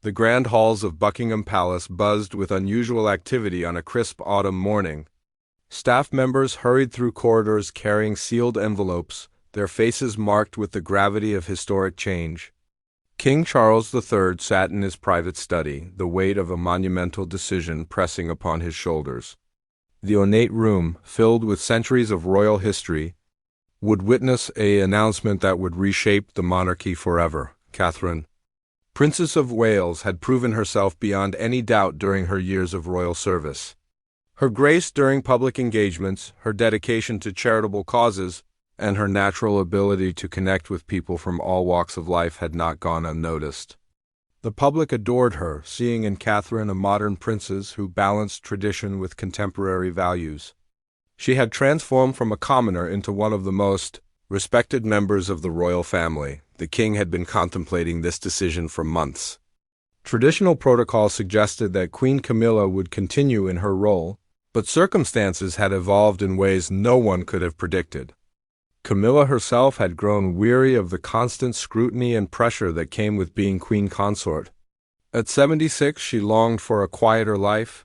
The grand halls of Buckingham Palace buzzed with unusual activity on a crisp autumn morning. Staff members hurried through corridors carrying sealed envelopes, their faces marked with the gravity of historic change. King Charles III sat in his private study, the weight of a monumental decision pressing upon his shoulders. The ornate room, filled with centuries of royal history, would witness an announcement that would reshape the monarchy forever. Catherine, Princess of Wales, had proven herself beyond any doubt during her years of royal service. Her grace during public engagements, her dedication to charitable causes, and her natural ability to connect with people from all walks of life had not gone unnoticed. The public adored her, seeing in Catherine a modern princess who balanced tradition with contemporary values. She had transformed from a commoner into one of the most respected members of the royal family. The king had been contemplating this decision for months. Traditional protocol suggested that Queen Camilla would continue in her role, but circumstances had evolved in ways no one could have predicted. Camilla herself had grown weary of the constant scrutiny and pressure that came with being queen consort. At 76, she longed for a quieter life,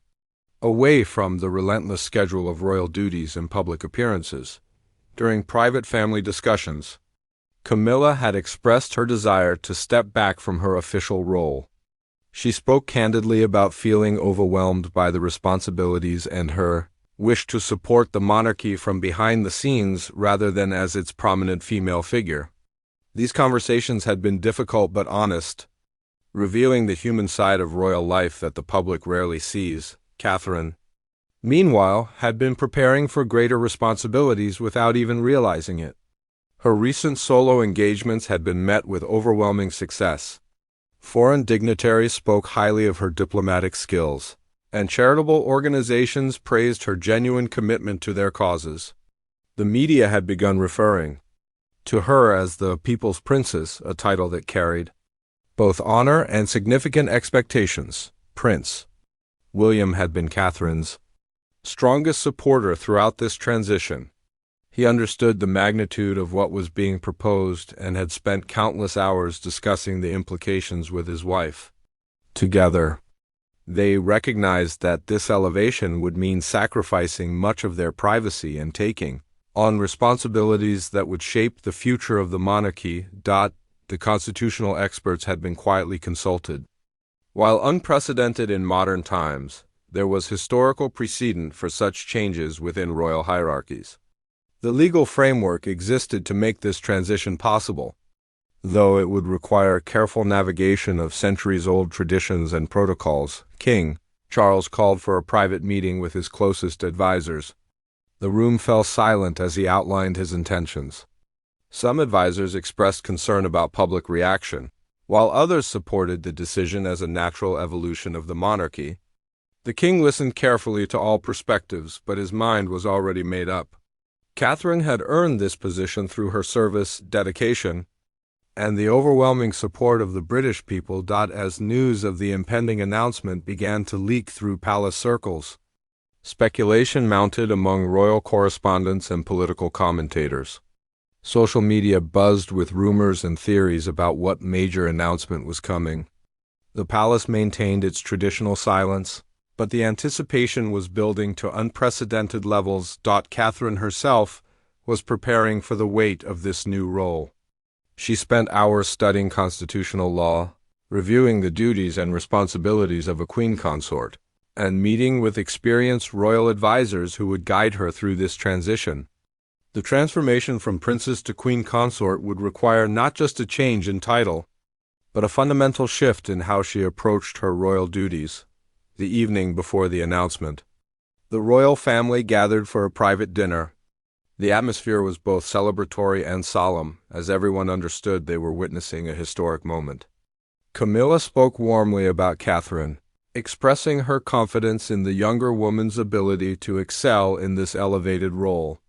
away from the relentless schedule of royal duties and public appearances. During private family discussions, Camilla had expressed her desire to step back from her official role. She spoke candidly about feeling overwhelmed by the responsibilities and her wish to support the monarchy from behind the scenes rather than as its prominent female figure. These conversations had been difficult but honest, revealing the human side of royal life that the public rarely sees. Catherine, meanwhile, had been preparing for greater responsibilities without even realizing it. Her recent solo engagements had been met with overwhelming success. Foreign dignitaries spoke highly of her diplomatic skills, and charitable organizations praised her genuine commitment to their causes. The media had begun referring to her as the People's Princess, a title that carried both honor and significant expectations. Prince William had been Catherine's strongest supporter throughout this transition. He understood the magnitude of what was being proposed and had spent countless hours discussing the implications with his wife. Together, they recognized that this elevation would mean sacrificing much of their privacy and taking on responsibilities that would shape the future of the monarchy. The constitutional experts had been quietly consulted. While unprecedented in modern times, there was historical precedent for such changes within royal hierarchies. The legal framework existed to make this transition possible, though it would require careful navigation of centuries-old traditions and protocols. King Charles called for a private meeting with his closest advisors. The room fell silent as he outlined his intentions. Some advisors expressed concern about public reaction, while others supported the decision as a natural evolution of the monarchy. The king listened carefully to all perspectives, but his mind was already made up. Catherine had earned this position through her service, dedication, and the overwhelming support of the British people. As news of the impending announcement began to leak through palace circles, speculation mounted among royal correspondents and political commentators. Social media buzzed with rumors and theories about what major announcement was coming. The palace maintained its traditional silence, but the anticipation was building to unprecedented levels. Catherine herself was preparing for the weight of this new role. She spent hours studying constitutional law, reviewing the duties and responsibilities of a queen consort, and meeting with experienced royal advisors who would guide her through this transition. The transformation from princess to queen consort would require not just a change in title, but a fundamental shift in how she approached her royal duties. The evening before the announcement, the royal family gathered for a private dinner. The atmosphere was both celebratory and solemn, as everyone understood they were witnessing a historic moment. Camilla spoke warmly about Catherine, expressing her confidence in the younger woman's ability to excel in this elevated role.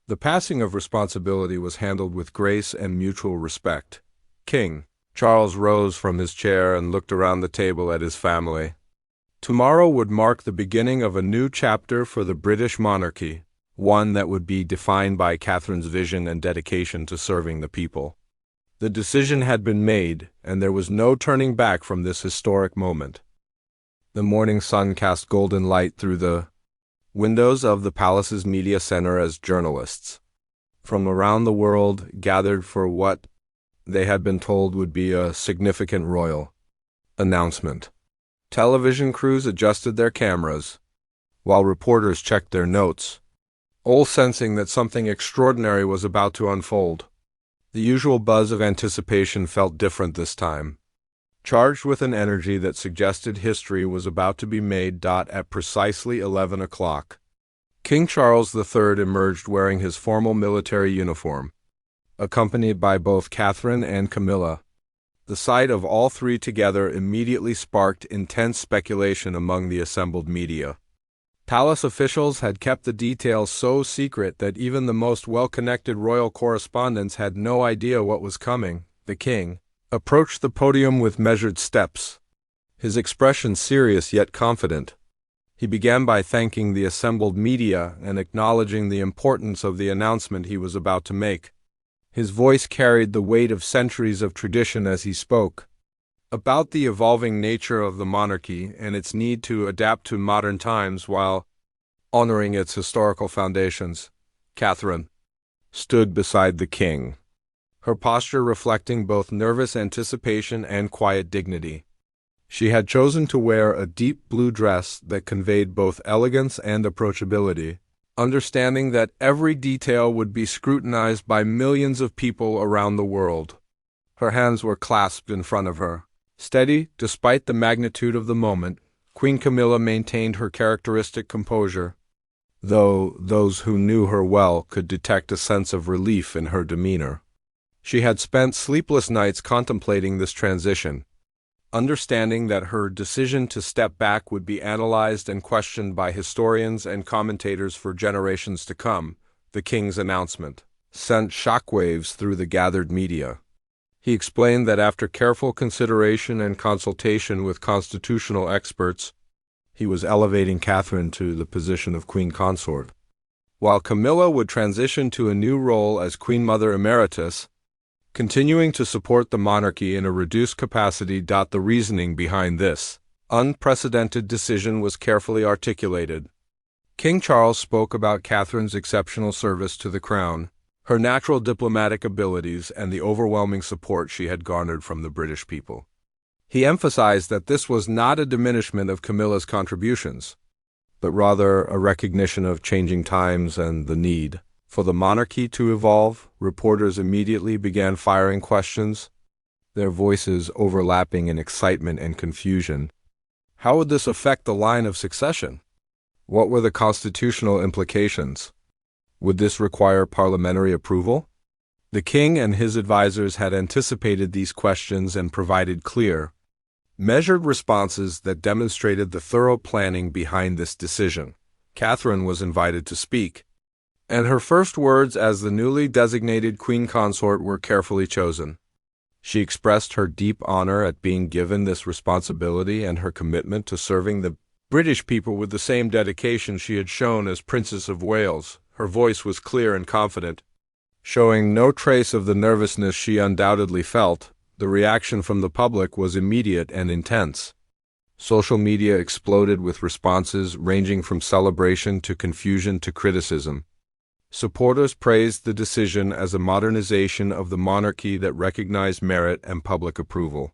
The passing of responsibility was handled with grace and mutual respect. King Charles rose from his chair and looked around the table at his family. Tomorrow would mark the beginning of a new chapter for the British monarchy, one that would be defined by Catherine's vision and dedication to serving the people. The decision had been made, and there was no turning back from this historic moment. The morning sun cast golden light through the windows of the palace's media center as journalists from around the world gathered for what they had been told would be a significant royal announcement. Television crews adjusted their cameras, while reporters checked their notes, all sensing that something extraordinary was about to unfold. The usual buzz of anticipation felt different this time, charged with an energy that suggested history was about to be made. At precisely 11 o'clock, King Charles III emerged wearing his formal military uniform, accompanied by both Catherine and Camilla. The sight of all three together immediately sparked intense speculation among the assembled media. Palace officials had kept the details so secret that even the most well-connected royal correspondents had no idea what was coming. The king approached the podium with measured steps, his expression serious yet confident. He began by thanking the assembled media and acknowledging the importance of the announcement he was about to make. His voice carried the weight of centuries of tradition as he spoke about the evolving nature of the monarchy and its need to adapt to modern times while honoring its historical foundations. Catherine stood beside the king, her posture reflecting both nervous anticipation and quiet dignity. She had chosen to wear a deep blue dress that conveyed both elegance and approachability, understanding that every detail would be scrutinized by millions of people around the world. Her hands were clasped in front of her. Steady, despite the magnitude of the moment, Queen Camilla maintained her characteristic composure, though those who knew her well could detect a sense of relief in her demeanor. She had spent sleepless nights contemplating this transition, understanding that her decision to step back would be analyzed and questioned by historians and commentators for generations to come. The king's announcement sent shockwaves through the gathered media. He explained that after careful consideration and consultation with constitutional experts, he was elevating Catherine to the position of Queen Consort, while Camilla would transition to a new role as Queen Mother Emeritus, continuing to support the monarchy in a reduced capacity. The reasoning behind this unprecedented decision was carefully articulated. King Charles spoke about Catherine's exceptional service to the crown, her natural diplomatic abilities, and the overwhelming support she had garnered from the British people. He emphasized that this was not a diminishment of Camilla's contributions, but rather a recognition of changing times and the need for the monarchy to evolve. Reporters immediately began firing questions, their voices overlapping in excitement and confusion. How would this affect the line of succession? What were the constitutional implications? Would this require parliamentary approval? The king and his advisors had anticipated these questions and provided clear, measured responses that demonstrated the thorough planning behind this decision. Catherine was invited to speak, and her first words as the newly designated Queen Consort were carefully chosen. She expressed her deep honor at being given this responsibility and her commitment to serving the British people with the same dedication she had shown as Princess of Wales. Her voice was clear and confident, showing no trace of the nervousness she undoubtedly felt. The reaction from the public was immediate and intense. Social media exploded with responses ranging from celebration to confusion to criticism. Supporters praised the decision as a modernization of the monarchy that recognized merit and public approval.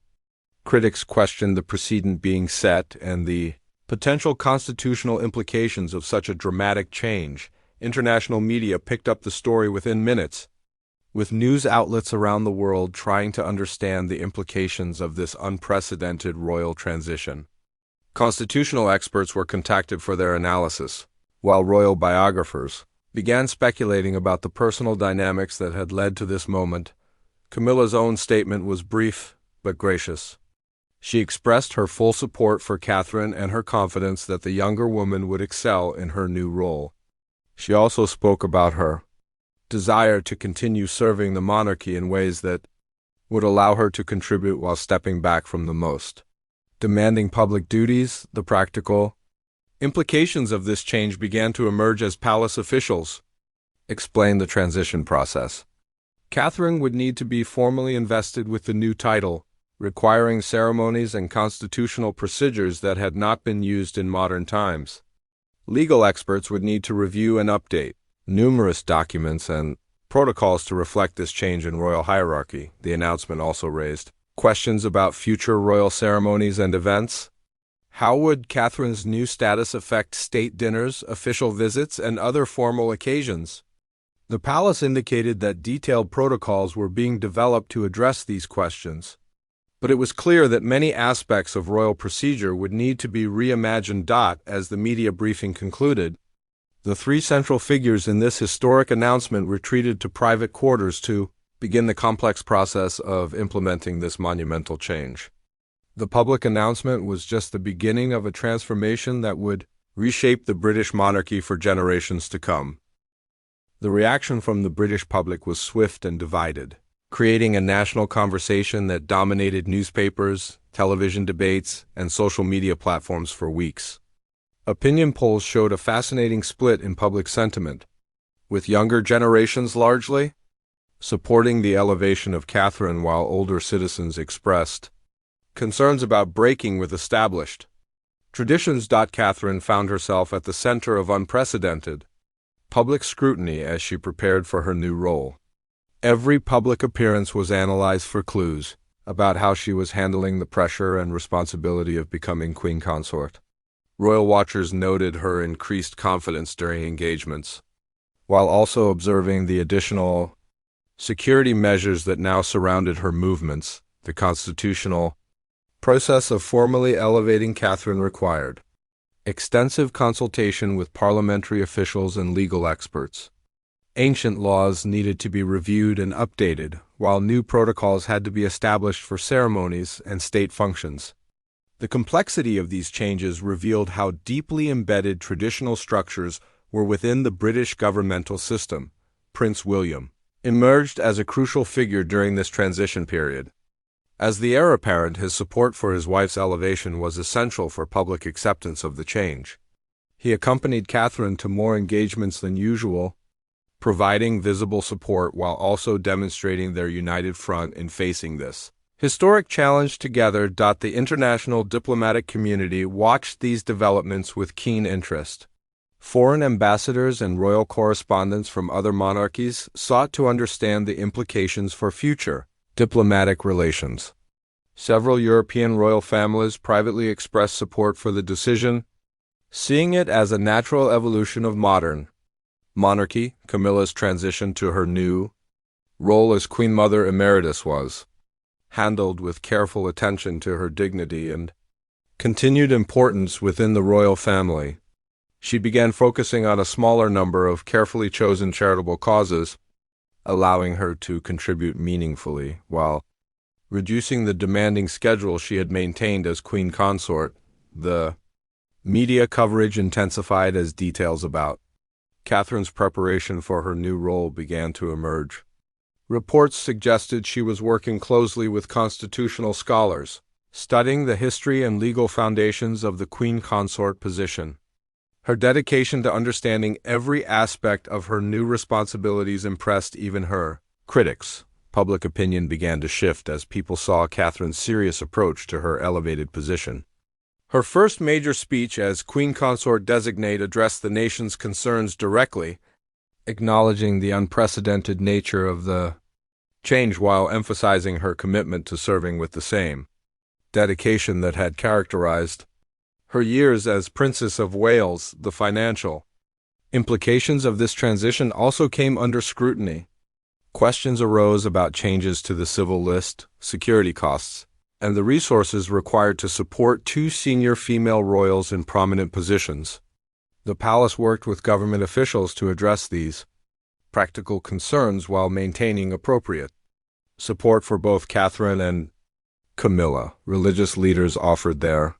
Critics questioned the precedent being set and the potential constitutional implications of such a dramatic change. International media picked up the story within minutes, with news outlets around the world trying to understand the implications of this unprecedented royal transition. Constitutional experts were contacted for their analysis, while royal biographers began speculating about the personal dynamics that had led to this moment. Camilla's own statement was brief but gracious. She expressed her full support for Catherine and her confidence that the younger woman would excel in her new role. She also spoke about her desire to continue serving the monarchy in ways that would allow her to contribute while stepping back from the most demanding public duties. The practical implications of this change began to emerge as palace officials explained the transition process. Catherine would need to be formally invested with the new title, requiring ceremonies and constitutional procedures that had not been used in modern times. Legal experts would need to review and update numerous documents and protocols to reflect this change in royal hierarchy. The announcement also raised questions about future royal ceremonies and events. How would Catherine's new status affect state dinners, official visits, and other formal occasions? The palace indicated that detailed protocols were being developed to address these questions, but it was clear that many aspects of royal procedure would need to be reimagined. As the media briefing concluded, the three central figures in this historic announcement retreated to private quarters to begin the complex process of implementing this monumental change. The public announcement was just the beginning of a transformation that would reshape the British monarchy for generations to come. The reaction from the British public was swift and divided, creating a national conversation that dominated newspapers, television debates, and social media platforms for weeks. Opinion polls showed a fascinating split in public sentiment, with younger generations largely supporting the elevation of Catherine, while older citizens expressed concerns about breaking with established traditions. Catherine found herself at the center of unprecedented public scrutiny as she prepared for her new role. Every public appearance was analyzed for clues about how she was handling the pressure and responsibility of becoming Queen Consort. Royal watchers noted her increased confidence during engagements, while also observing the additional security measures that now surrounded her movements. The constitutional process of formally elevating Catherine required extensive consultation with parliamentary officials and legal experts. Ancient laws needed to be reviewed and updated, while new protocols had to be established for ceremonies and state functions. The complexity of these changes revealed how deeply embedded traditional structures were within the British governmental system. Prince William emerged as a crucial figure during this transition period. As the heir apparent, his support for his wife's elevation was essential for public acceptance of the change. He accompanied Catherine to more engagements than usual, providing visible support while also demonstrating their united front in facing this historic challenge together. The international diplomatic community watched these developments with keen interest. Foreign ambassadors and royal correspondents from other monarchies sought to understand the implications for future diplomatic relations. Several European royal families privately expressed support for the decision, seeing it as a natural evolution of modern monarchy. Camilla's transition to her new role as Queen Mother Emeritus was handled with careful attention to her dignity and continued importance within the royal family. She began focusing on a smaller number of carefully chosen charitable causes, allowing her to contribute meaningfully, while reducing the demanding schedule she had maintained as Queen Consort. The media coverage intensified as details about Catherine's preparation for her new role began to emerge. Reports suggested she was working closely with constitutional scholars, studying the history and legal foundations of the Queen Consort position. Her dedication to understanding every aspect of her new responsibilities impressed even her critics. Public opinion began to shift as people saw Catherine's serious approach to her elevated position. Her first major speech as Queen Consort Designate addressed the nation's concerns directly, acknowledging the unprecedented nature of the change while emphasizing her commitment to serving with the same dedication that had characterized her years as Princess of Wales. The financial implications of this transition also came under scrutiny. Questions arose about changes to the civil list, security costs, and the resources required to support two senior female royals in prominent positions. The palace worked with government officials to address these practical concerns while maintaining appropriate support for both Catherine and Camilla. Religious leaders offered their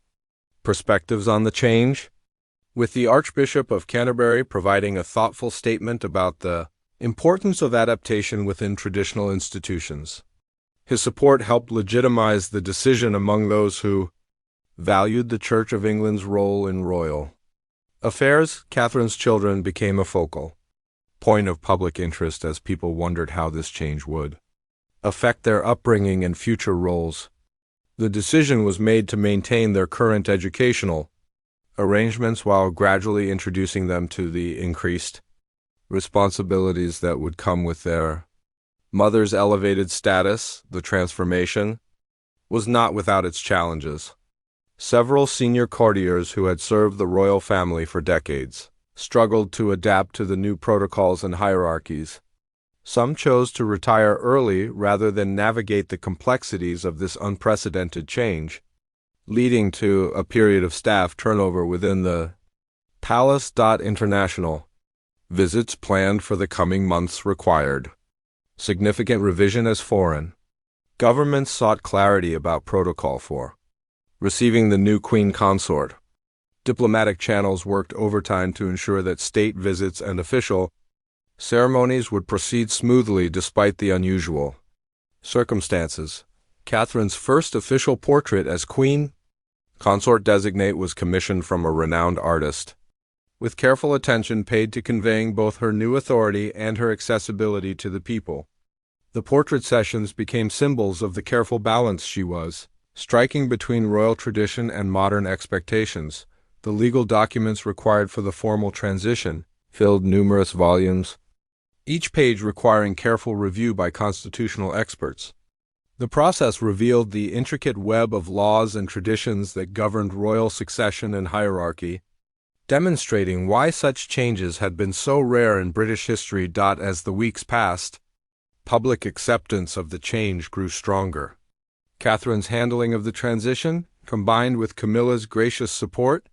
perspectives on the change, with the Archbishop of Canterbury providing a thoughtful statement about the importance of adaptation within traditional institutions. His support helped legitimize the decision among those who valued the Church of England's role in royal affairs. Catherine's children became a focal point of public interest as people wondered how this change would affect their upbringing and future roles. The decision was made to maintain their current educational arrangements while gradually introducing them to the increased responsibilities that would come with their mother's elevated status. The transformation was not without its challenges. Several senior courtiers who had served the royal family for decades struggled to adapt to the new protocols and hierarchies. Some chose to retire early rather than navigate the complexities of this unprecedented change, leading to a period of staff turnover within the palace. International visits planned for the coming months required significant revision as foreign governments sought clarity about protocol for receiving the new queen consort. Diplomatic channels worked overtime to ensure that state visits and official ceremonies would proceed smoothly despite the unusual circumstances. Catherine's first official portrait as queen consort designate was commissioned from a renowned artist, with careful attention paid to conveying both her new authority and her accessibility to the people. The portrait sessions became symbols of the careful balance she was striking between royal tradition and modern expectations. The legal documents required for the formal transition filled numerous volumes, each page requiring careful review by constitutional experts. The process revealed the intricate web of laws and traditions that governed royal succession and hierarchy, demonstrating why such changes had been so rare in British history. As the weeks passed, public acceptance of the change grew stronger. Catherine's handling of the transition, combined with Camilla's gracious support,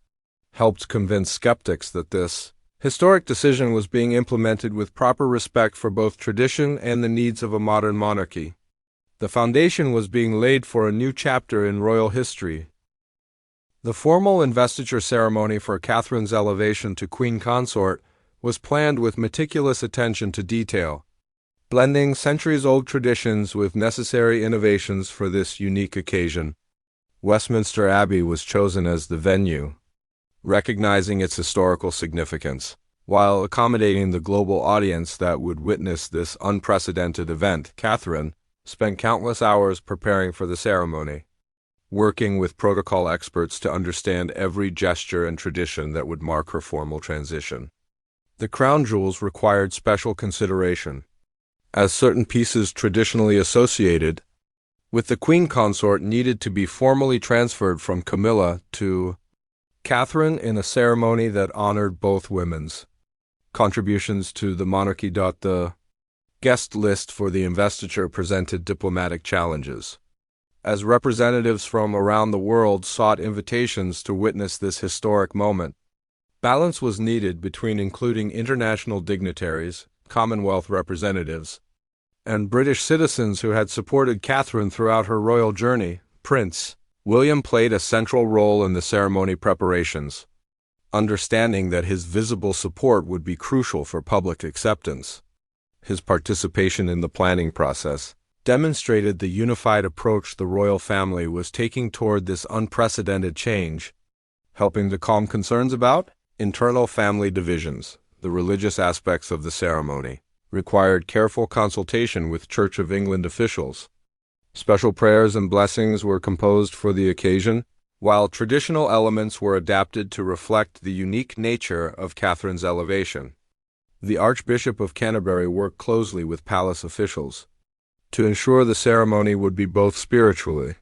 helped convince skeptics that this historic decision was being implemented with proper respect for both tradition and the needs of a modern monarchy. The foundation was being laid for a new chapter in royal history. The formal investiture ceremony for Catherine's elevation to queen consort was planned with meticulous attention to detail, blending centuries-old traditions with necessary innovations for this unique occasion. Westminster Abbey was chosen as the venue, recognizing its historical significance. While accommodating the global audience that would witness this unprecedented event, Catherine spent countless hours preparing for the ceremony, working with protocol experts to understand every gesture and tradition that would mark her formal transition. The crown jewels required special consideration, as certain pieces traditionally associated with the queen consort needed to be formally transferred from Camilla to Catherine in a ceremony that honored both women's contributions to the monarchy. The guest list for the investiture presented diplomatic challenges, as representatives from around the world sought invitations to witness this historic moment. Balance was needed between including international dignitaries, Commonwealth representatives, and British citizens who had supported Catherine throughout her royal journey. Prince William played a central role in the ceremony preparations, understanding that his visible support would be crucial for public acceptance. His participation in the planning process demonstrated the unified approach the royal family was taking toward this unprecedented change, helping to calm concerns about internal family divisions. The religious aspects of the ceremony required careful consultation with Church of England officials. Special prayers and blessings were composed for the occasion, while traditional elements were adapted to reflect the unique nature of Catherine's elevation. The Archbishop of Canterbury worked closely with palace officials to ensure the ceremony would be both spiritually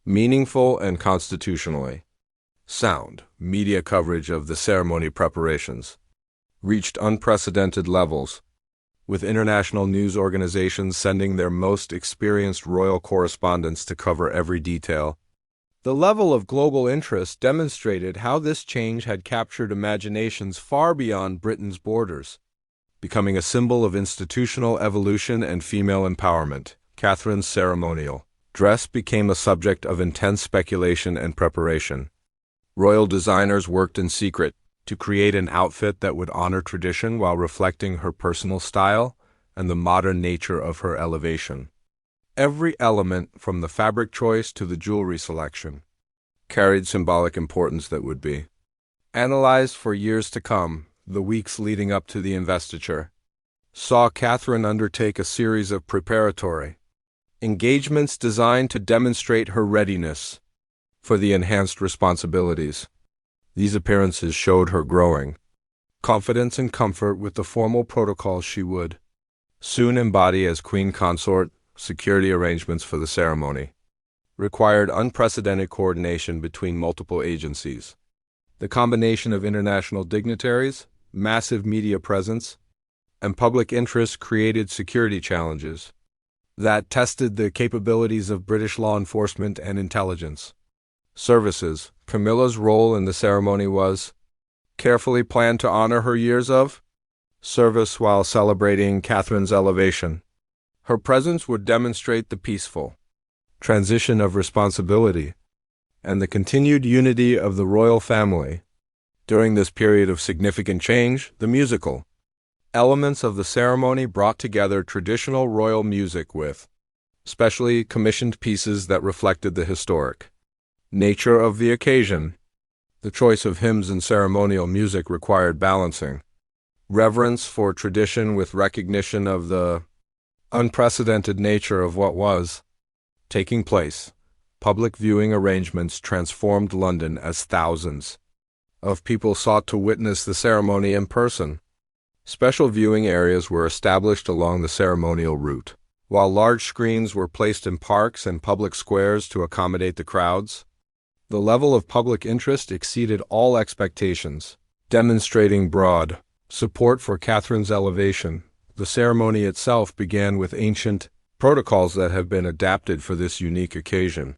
meaningful and constitutionally sound. Media coverage of the ceremony preparations reached unprecedented levels, with international news organizations sending their most experienced royal correspondents to cover every detail. The level of global interest demonstrated how this change had captured imaginations far beyond Britain's borders, becoming a symbol of institutional evolution and female empowerment. Catherine's ceremonial dress became a subject of intense speculation and preparation. Royal designers worked in secret to create an outfit that would honor tradition while reflecting her personal style and the modern nature of her elevation. Every element, from the fabric choice to the jewelry selection, carried symbolic importance that would be analyzed for years to come. The weeks leading up to the investiture saw Catherine undertake a series of preparatory engagements designed to demonstrate her readiness for the enhanced responsibilities. These appearances showed her growing confidence and comfort with the formal protocols she would soon embody as queen consort. Security arrangements for the ceremony required unprecedented coordination between multiple agencies. The combination of international dignitaries, massive media presence, and public interest created security challenges that tested the capabilities of British law enforcement and intelligence services. Camilla's role in the ceremony was carefully planned to honor her years of service while celebrating Catherine's elevation. Her presence would demonstrate the peaceful transition of responsibility and the continued unity of the royal family. During this period of significant change, the musical elements of the ceremony brought together traditional royal music with specially commissioned pieces that reflected the historic nature of the occasion. The choice of hymns and ceremonial music required balancing reverence for tradition with recognition of the unprecedented nature of what was taking place. Public viewing arrangements transformed London as thousands of people sought to witness the ceremony in person. Special viewing areas were established along the ceremonial route, while large screens were placed in parks and public squares to accommodate the crowds. The level of public interest exceeded all expectations, demonstrating broad support for Catherine's elevation. The ceremony itself began with ancient protocols that have been adapted for this unique occasion.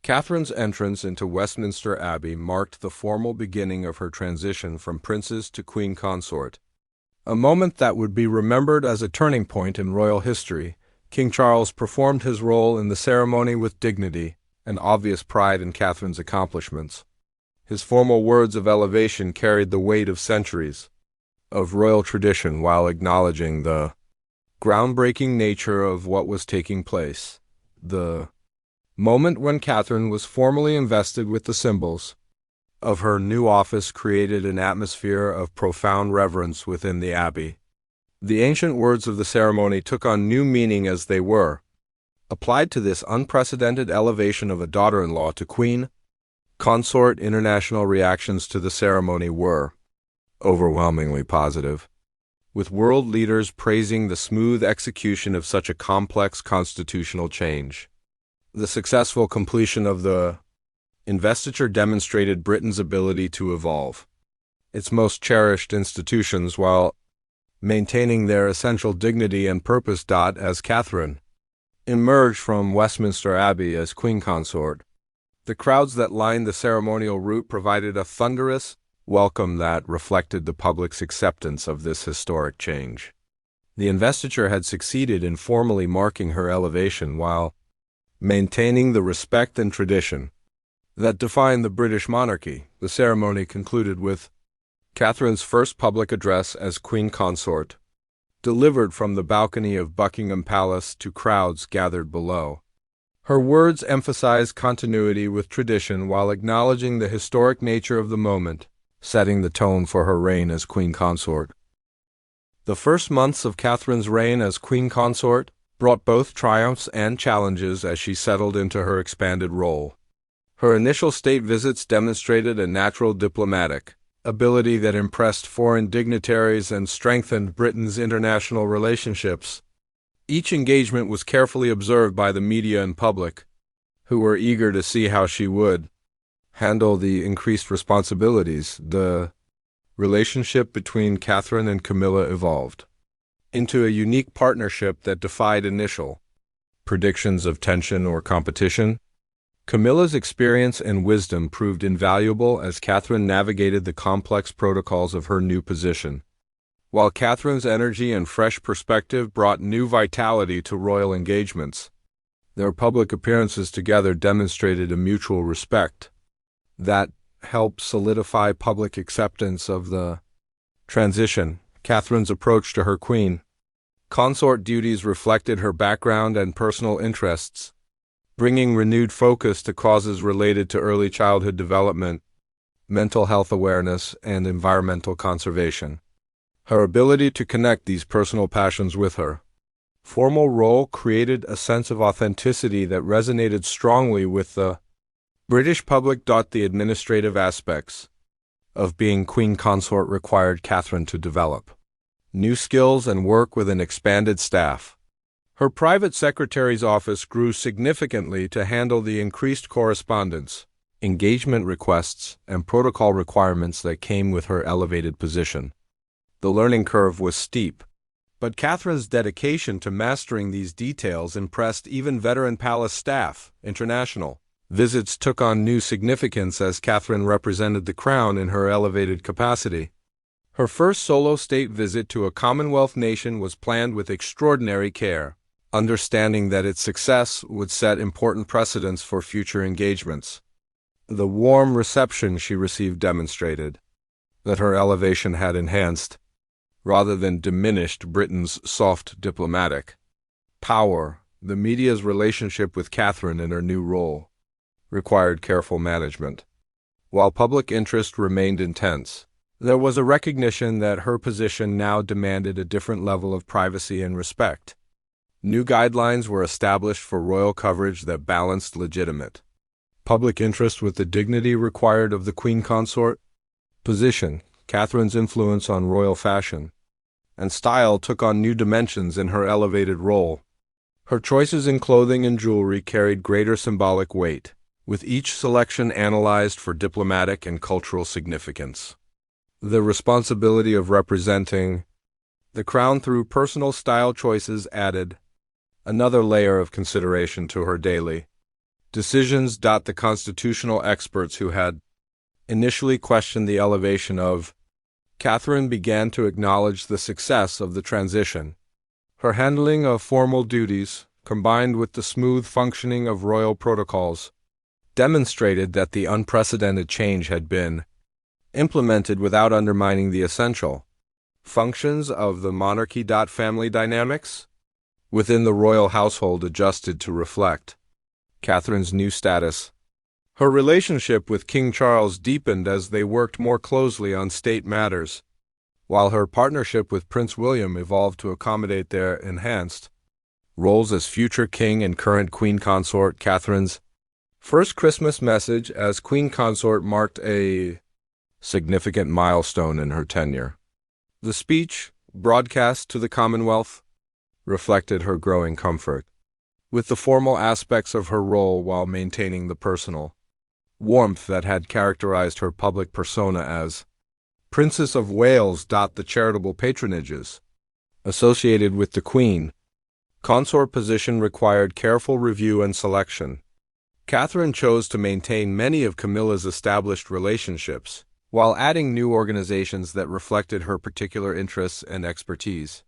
Catherine's entrance into Westminster Abbey marked the formal beginning of her transition from princess to queen consort, a moment that would be remembered as a turning point in royal history. King Charles performed his role in the ceremony with dignity and obvious pride in Catherine's accomplishments. His formal words of elevation carried the weight of centuries of royal tradition while acknowledging the groundbreaking nature of what was taking place. The moment when Catherine was formally invested with the symbols of her new office created an atmosphere of profound reverence within the abbey. The ancient words of the ceremony took on new meaning as they were applied to this unprecedented elevation of a daughter-in-law to queen consort. International reactions to the ceremony were overwhelmingly positive, with world leaders praising the smooth execution of such a complex constitutional change. The successful completion of the investiture demonstrated Britain's ability to evolve its most cherished institutions while maintaining their essential dignity and purpose. As Catherine emerged from Westminster Abbey as queen consort, the crowds that lined the ceremonial route provided a thunderous welcome that reflected the public's acceptance of this historic change. The investiture had succeeded in formally marking her elevation while maintaining the respect and tradition that defined the British monarchy. The ceremony concluded with Catherine's first public address as queen consort, delivered from the balcony of Buckingham Palace to crowds gathered below. Her words emphasized continuity with tradition while acknowledging the historic nature of the moment, setting the tone for her reign as queen consort. The first months of Catherine's reign as queen consort brought both triumphs and challenges as she settled into her expanded role. Her initial state visits demonstrated a natural diplomatic ability that impressed foreign dignitaries and strengthened Britain's international relationships. Each engagement was carefully observed by the media and public, who were eager to see how she would handle the increased responsibilities. The relationship between Catherine and Camilla evolved into a unique partnership that defied initial predictions of tension or competition. Camilla's experience and wisdom proved invaluable as Catherine navigated the complex protocols of her new position, while Catherine's energy and fresh perspective brought new vitality to royal engagements. Their public appearances together demonstrated a mutual respect that helped solidify public acceptance of the transition. Catherine's approach to her queen consort duties reflected her background and personal interests, bringing renewed focus to causes related to early childhood development, mental health awareness, and environmental conservation. Her ability to connect these personal passions with her formal role created a sense of authenticity that resonated strongly with the British public. The administrative aspects of being Queen Consort required Catherine to develop new skills and work with an expanded staff. Her private secretary's office grew significantly to handle the increased correspondence, engagement requests, and protocol requirements that came with her elevated position. The learning curve was steep, but Catherine's dedication to mastering these details impressed even veteran palace staff. International visits took on new significance as Catherine represented the crown in her elevated capacity. Her first solo state visit to a Commonwealth nation was planned with extraordinary care, understanding that its success would set important precedents for future engagements. The warm reception she received demonstrated that her elevation had enhanced, rather than diminished, Britain's soft diplomatic power. The media's relationship with Catherine in her new role required careful management. While public interest remained intense, there was a recognition that her position now demanded a different level of privacy and respect. New guidelines were established for royal coverage that balanced legitimate public interest with the dignity required of the Queen Consort position. Catherine's influence on royal fashion and style took on new dimensions in her elevated role. Her choices in clothing and jewelry carried greater symbolic weight, with each selection analyzed for diplomatic and cultural significance. The responsibility of representing the crown through personal style choices added another layer of consideration to her daily decisions. The constitutional experts who had initially questioned the elevation of Catherine began to acknowledge the success of the transition. Her handling of formal duties, combined with the smooth functioning of royal protocols, demonstrated that the unprecedented change had been implemented without undermining the essential functions of the monarchy. Family dynamics within the royal household adjusted to reflect Catherine's new status. Her relationship with King Charles deepened as they worked more closely on state matters, while her partnership with Prince William evolved to accommodate their enhanced roles as future king and current Queen Consort. Catherine's first Christmas message as Queen Consort marked a significant milestone in her tenure. The speech, broadcast to the Commonwealth, reflected her growing comfort with the formal aspects of her role while maintaining the personal warmth that had characterized her public persona as Princess of Wales. The charitable patronages associated with the Queen Consort position required careful review and selection. Catherine chose to maintain many of Camilla's established relationships, while adding new organizations that reflected her particular interests and expertise.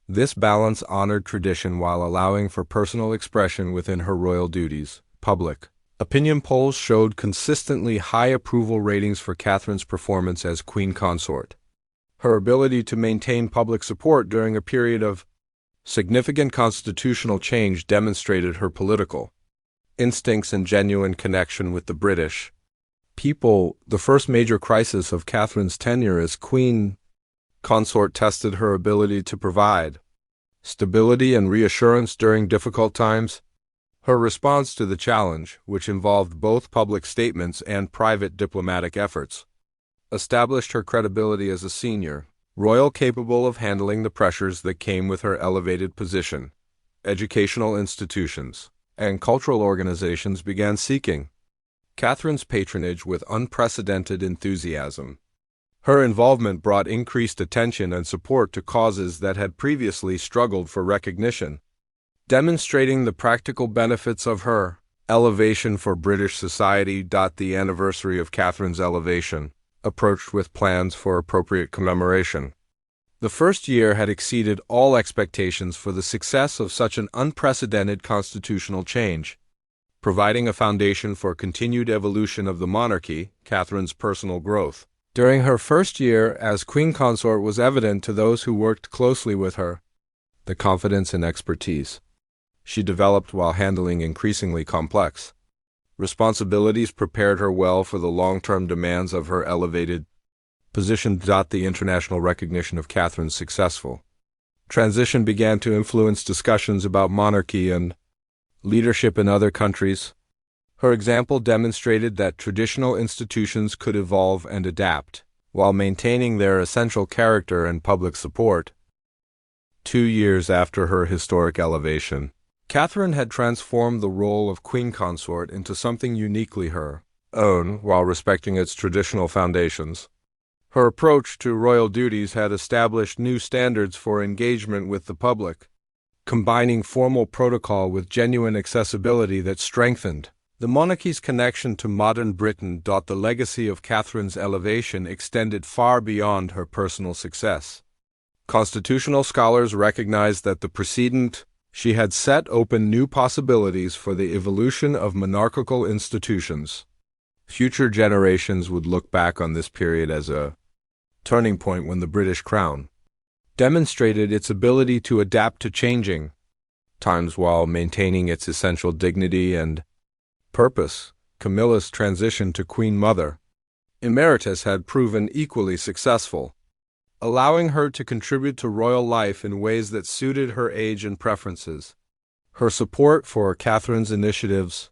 This balance honored tradition while allowing for personal expression within her royal duties. Public opinion polls showed consistently high approval ratings for Catherine's performance as Queen Consort. Her ability to maintain public support during a period of significant constitutional change demonstrated her political instincts and genuine connection with the British people. The first major crisis of Catherine's tenure as Queen Consort tested her ability to provide stability and reassurance during difficult times. Her response to the challenge, which involved both public statements and private diplomatic efforts, established her credibility as a senior royal capable of handling the pressures that came with her elevated position. Educational institutions and cultural organizations began seeking Catherine's patronage with unprecedented enthusiasm. Her involvement brought increased attention and support to causes that had previously struggled for recognition, demonstrating the practical benefits of her elevation for British society. The anniversary of Catherine's elevation approached with plans for appropriate commemoration. The first year had exceeded all expectations for the success of such an unprecedented constitutional change, providing a foundation for continued evolution of the monarchy. Catherine's personal growth during her first year as Queen Consort was evident to those who worked closely with her. The confidence and expertise she developed while handling increasingly complex responsibilities prepared her well for the long-term demands of her elevated positioned. The international recognition of Catherine's successful transition began to influence discussions about monarchy and leadership in other countries. Her example demonstrated that traditional institutions could evolve and adapt, while maintaining their essential character and public support. 2 years after her historic elevation, Catherine had transformed the role of queen consort into something uniquely her own, while respecting its traditional foundations. Her approach to royal duties had established new standards for engagement with the public, combining formal protocol with genuine accessibility that strengthened the monarchy's connection to modern Britain. The legacy of Catherine's elevation extended far beyond her personal success. Constitutional scholars recognized that the precedent she had set opened new possibilities for the evolution of monarchical institutions. Future generations would look back on this period as a turning point when the British Crown demonstrated its ability to adapt to changing times while maintaining its essential dignity and purpose. Camilla's transition to Queen Mother Emeritus had proven equally successful, allowing her to contribute to royal life in ways that suited her age and preferences. Her support for Catherine's initiatives,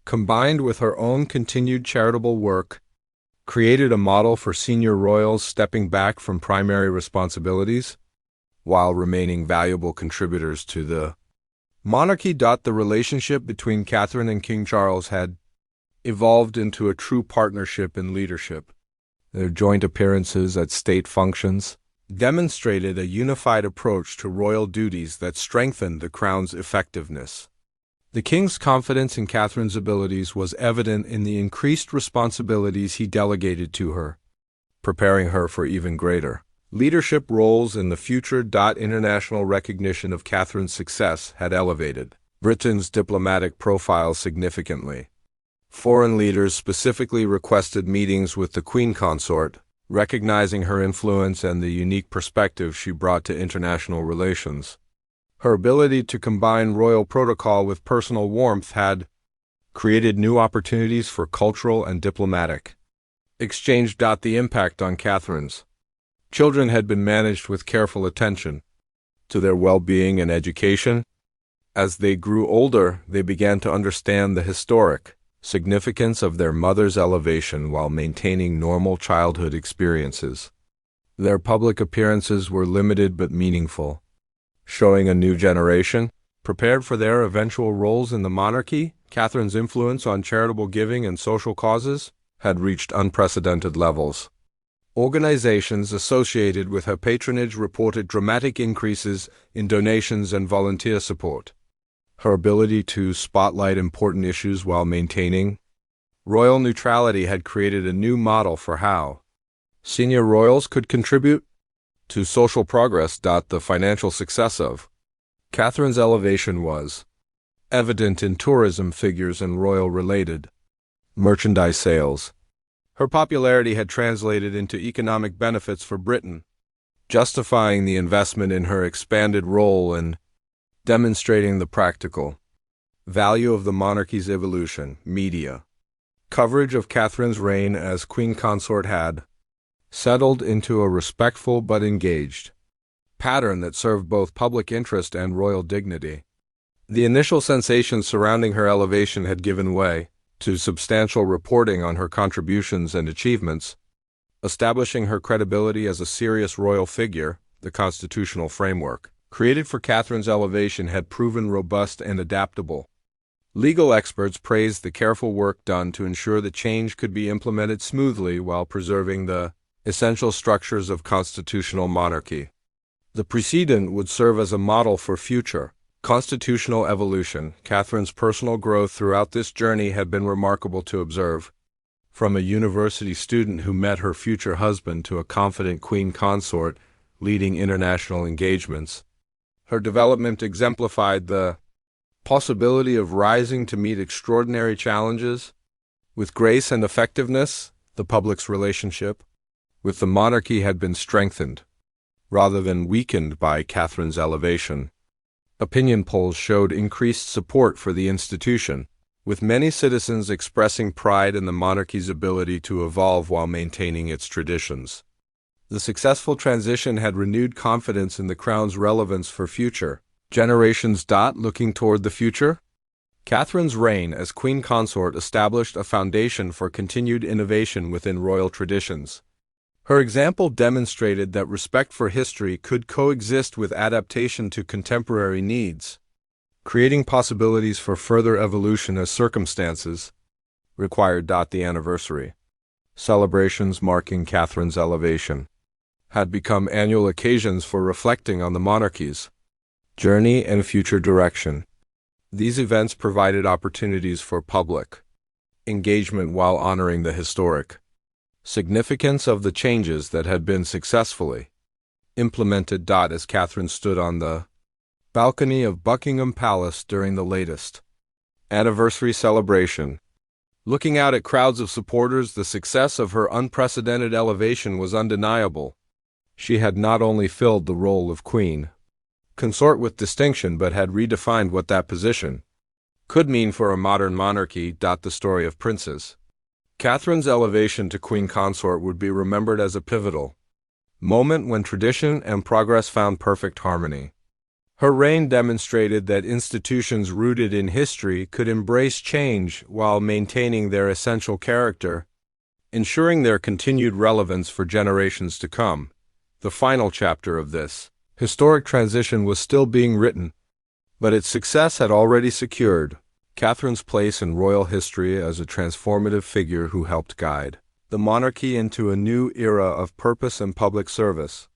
combined with her own continued charitable work, created a model for senior royals stepping back from primary responsibilities while remaining valuable contributors to the monarchy. The relationship between Catherine and King Charles had evolved into a true partnership in leadership. Their joint appearances at state functions demonstrated a unified approach to royal duties that strengthened the crown's effectiveness. The king's confidence in Catherine's abilities was evident in the increased responsibilities he delegated to her, preparing her for even greater leadership roles in the future. International recognition of Catherine's success had elevated Britain's diplomatic profile significantly. Foreign leaders specifically requested meetings with the queen consort, recognizing her influence and the unique perspective she brought to international relations. Her ability to combine royal protocol with personal warmth had created new opportunities for cultural and diplomatic exchange. The impact on Catherine's children had been managed with careful attention to their well-being and education. As they grew older, they began to understand the historic significance of their mother's elevation while maintaining normal childhood experiences. Their public appearances were limited but meaningful, showing a new generation prepared for their eventual roles in the monarchy. Catherine's influence on charitable giving and social causes had reached unprecedented levels. Organizations associated with her patronage reported dramatic increases in donations and volunteer support. Her ability to spotlight important issues while maintaining royal neutrality had created a new model for how senior royals could contribute to social progress. The financial success of Catherine's elevation was evident in tourism figures and royal-related merchandise sales. Her popularity had translated into economic benefits for Britain, justifying the investment in her expanded role and demonstrating the practical value of the monarchy's evolution. Media coverage of Catherine's reign as queen consort had settled into a respectful but engaged pattern that served both public interest and royal dignity. The initial sensations surrounding her elevation had given way to substantial reporting on her contributions and achievements, establishing her credibility as a serious royal figure. The constitutional framework created for Catherine's elevation had proven robust and adaptable. Legal experts praised the careful work done to ensure the change could be implemented smoothly while preserving the essential structures of constitutional monarchy. The precedent would serve as a model for future constitutional evolution. Catherine's personal growth throughout this journey had been remarkable to observe. From a university student who met her future husband to a confident queen consort leading international engagements, her development exemplified the possibility of rising to meet extraordinary challenges with grace and effectiveness. The public's relationship with the monarchy had been strengthened, rather than weakened, by Catherine's elevation. Opinion polls showed increased support for the institution, with many citizens expressing pride in the monarchy's ability to evolve while maintaining its traditions. The successful transition had renewed confidence in the crown's relevance for future generations. Looking toward the future, Catherine's reign as queen consort established a foundation for continued innovation within royal traditions. Her example demonstrated that respect for history could coexist with adaptation to contemporary needs, creating possibilities for further evolution as circumstances required. The anniversary celebrations marking Catherine's elevation had become annual occasions for reflecting on the monarchy's journey and future direction. These events provided opportunities for public engagement while honoring the historic significance of the changes that had been successfully implemented. As Catherine stood on the balcony of Buckingham Palace during the latest anniversary celebration, looking out at crowds of supporters, the success of her unprecedented elevation was undeniable. She had not only filled the role of queen consort with distinction but had redefined what that position could mean for a modern monarchy. The story of Princes. Catherine's elevation to queen consort would be remembered as a pivotal moment when tradition and progress found perfect harmony. Her reign demonstrated that institutions rooted in history could embrace change while maintaining their essential character, ensuring their continued relevance for generations to come. The final chapter of this historic transition was still being written, but its success had already secured Catherine's place in royal history as a transformative figure who helped guide the monarchy into a new era of purpose and public service.